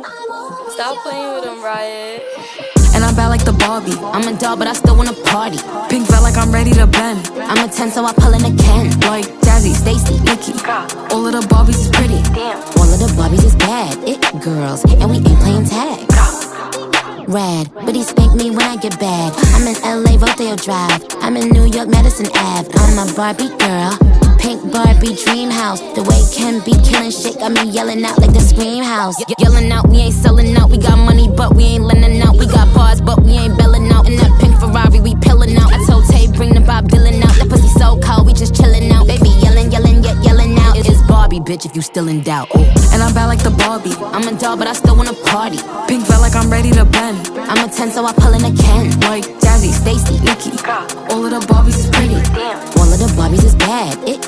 Stop playing with him, Riot. And I'm bad like the Barbie. I'm a doll, but I still wanna party. Pink felt like I'm ready to bend. I'm a 10, so I pull in a Ken. Like Jazzy, Stacy, Nikki. All of the Barbies is pretty. All of the Barbies is bad. It girls, and we ain't playing tag. Rad, but he spank me when I get bad. I'm in LA, Rodeo Drive. I'm in New York, Madison Ave. I'm a Barbie girl. Pink Barbie dream house. The way Ken be killing shit got me yelling out like the Scream House. Yelling out, we ain't selling out. We got money, but we ain't lending out. We got bars, but we ain't belling out. In that pink Ferrari, we pillin' out. I told Tay, bring the Bob Dylan out. That pussy so cold, we just chillin' out. Baby yelling, yelling, yet yelling out. It's Barbie, bitch, if you still in doubt. Ooh. And I'm bad like the Barbie. I'm a doll, but I still wanna party. Pink felt like I'm ready to bend. I'm a 10, so I pull in a Ken. Like Jazzy, Stacy, Nikki. All of the Barbies is pretty. All of the Barbies is bad. It